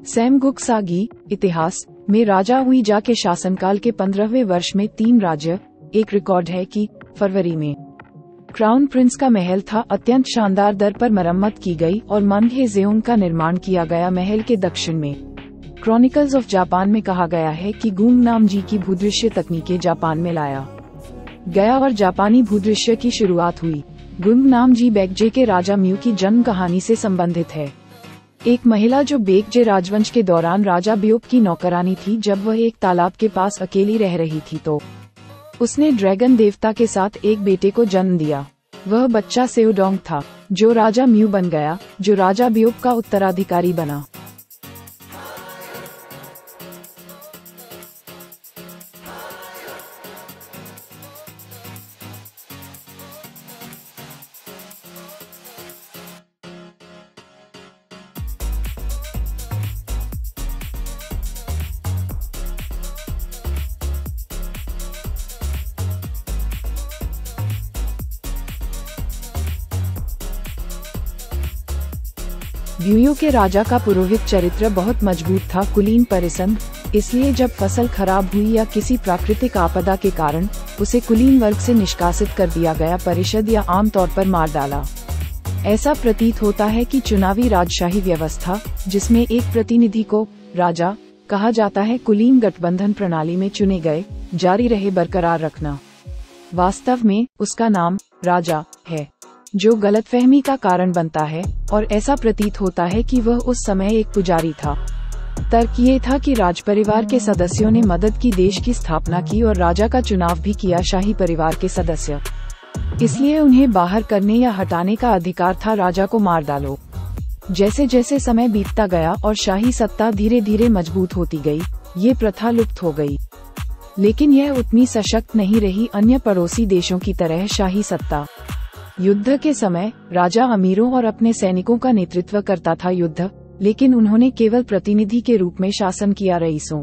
सेमगुकसागी इतिहास में राजा हुईजा के शासनकाल के 15वें वर्ष में 3 राज्य। एक रिकॉर्ड है कि फरवरी में क्राउन प्रिंस का महल था, अत्यंत शानदार दर पर मरम्मत की गई और मंगहेजेओंग का निर्माण किया गया। महल के दक्षिण में क्रॉनिकल्स ऑफ जापान में कहा गया है कि गुंगनामजी की भूदृश्य तकनीकें जापान में लाया गया और जापानी भूदृश्य की शुरुआत हुई। गुंगनामजी बेकजे के राजा म्यू की जन्म कहानी से संबंधित है। एक महिला जो बेकजे राजवंश के दौरान राजा ब्योप की नौकरानी थी, जब वह एक तालाब के पास अकेली रह रही थी तो उसने ड्रैगन देवता के साथ एक बेटे को जन्म दिया। वह बच्चा सेओडोंग था, जो राजा म्यू बन गया, जो राजा ब्योप का उत्तराधिकारी बना। ब्यूयो के राजा का पुरोहित चरित्र बहुत मजबूत था, कुलीन परिसंध। इसलिए जब फसल खराब हुई या किसी प्राकृतिक आपदा के कारण उसे कुलीन वर्ग से निष्कासित कर दिया गया, परिषद या आमतौर पर मार डाला। ऐसा प्रतीत होता है कि चुनावी राजशाही व्यवस्था, जिसमें एक प्रतिनिधि को राजा कहा जाता है, कुलीन गठबंधन प्रणाली में चुने गए, जारी रहे बरकरार रखना। वास्तव में उसका नाम राजा है, जो गलतफहमी का कारण बनता है और ऐसा प्रतीत होता है कि वह उस समय एक पुजारी था। तर्क ये था कि राजपरिवार के सदस्यों ने मदद की, देश की स्थापना की और राजा का चुनाव भी किया। शाही परिवार के सदस्य, इसलिए उन्हें बाहर करने या हटाने का अधिकार था। राजा को मार डालो। जैसे जैसे समय बीतता गया और शाही सत्ता धीरे धीरे मजबूत होती गई, ये प्रथा लुप्त हो गई। लेकिन यह उतनी सशक्त नहीं रही अन्य पड़ोसी देशों की तरह। शाही सत्ता युद्ध के समय राजा अमीरों और अपने सैनिकों का नेतृत्व करता था युद्ध, लेकिन उन्होंने केवल प्रतिनिधि के रूप में शासन किया। रईसों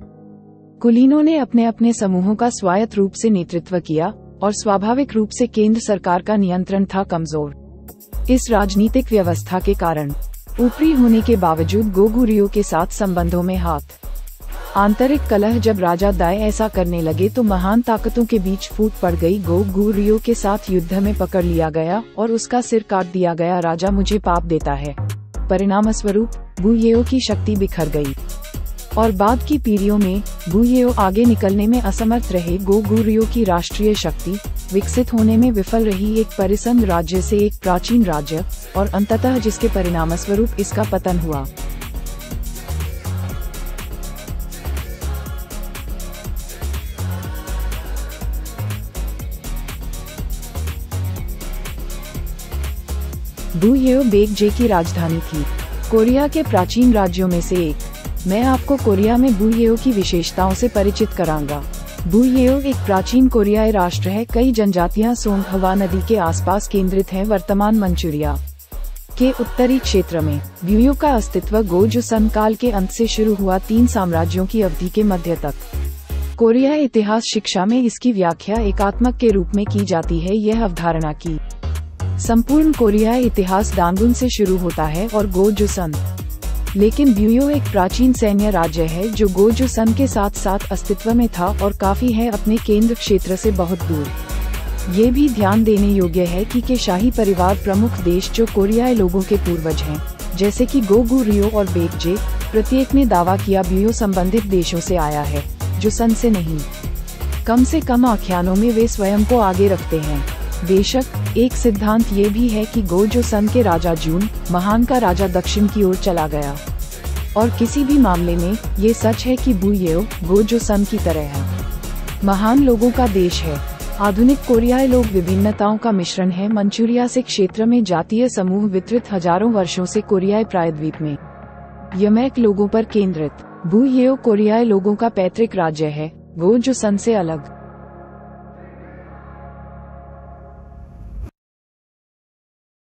कुलीनों ने अपने अपने समूहों का स्वायत्त रूप से नेतृत्व किया और स्वाभाविक रूप से केंद्र सरकार का नियंत्रण था कमजोर। इस राजनीतिक व्यवस्था के कारण ऊपरी होने के बावजूद गोगुरियो के साथ संबंधों में हाथ आंतरिक कलह। जब राजा दाई ऐसा करने लगे तो महान ताकतों के बीच फूट पड़ गई। गोगुरियो के साथ युद्ध में पकड़ लिया गया और उसका सिर काट दिया गया। राजा मुझे पाप देता है। परिणामस्वरूप बुयेओ की शक्ति बिखर गई और बाद की पीढ़ियों में बुयेओ आगे निकलने में असमर्थ रहे। गोगुरियो की राष्ट्रीय शक्ति विकसित होने में विफल रही, एक परिसंध राज्य से एक प्राचीन राज्य, और अंततः जिसके परिणामस्वरूप इसका पतन हुआ। बुयेओ बेकजे की राजधानी थी, कोरिया के प्राचीन राज्यों में से एक। मैं आपको कोरिया में बुयेओ की विशेषताओं से परिचित कराऊंगा। बुयेओ एक प्राचीन कोरियाई राष्ट्र है। कई जनजातियां सोंगहवा नदी के आसपास केंद्रित हैं। वर्तमान मंचूरिया के उत्तरी क्षेत्र में बुयेओ का अस्तित्व गोजोसन काल के अंत से शुरू हुआ, 3 साम्राज्यों की अवधि के मध्य तक। कोरियाई इतिहास शिक्षा में इसकी व्याख्या एकात्मक के रूप में की जाती है। यह अवधारणा की संपूर्ण कोरियाई इतिहास दांगुन से शुरू होता है और गोजोसन। लेकिन बुयेओ एक प्राचीन सैन्य राज्य है जो गोजोसन के साथ साथ अस्तित्व में था और काफी है अपने केंद्र क्षेत्र से बहुत दूर। ये भी ध्यान देने योग्य है कि शाही परिवार प्रमुख देश जो कोरियाई लोगों के पूर्वज हैं, जैसे कि गोगुरियो और बेकजे, प्रत्येक ने दावा किया बुयेओ संबंधित देशों से आया है, जोसन से नहीं। कम से कम आख्यानों में वे स्वयं को आगे रखते हैं। बेशक एक सिद्धांत ये भी है कि गोजोसन के राजा जून महान का राजा दक्षिण की ओर चला गया, और किसी भी मामले में ये सच है कि बुयेओ गोजोसन की तरह है, महान लोगों का देश है। आधुनिक कोरियाई लोग विभिन्नताओं का मिश्रण है। मंचूरिया से क्षेत्र में जातीय समूह वितरित हजारों वर्षों से कोरियाई प्रायद्वीप में यमैक लोगों पर केंद्रित। बुयेओ कोरियाई लोगों का पैतृक राज्य है, गोजोसन से अलग।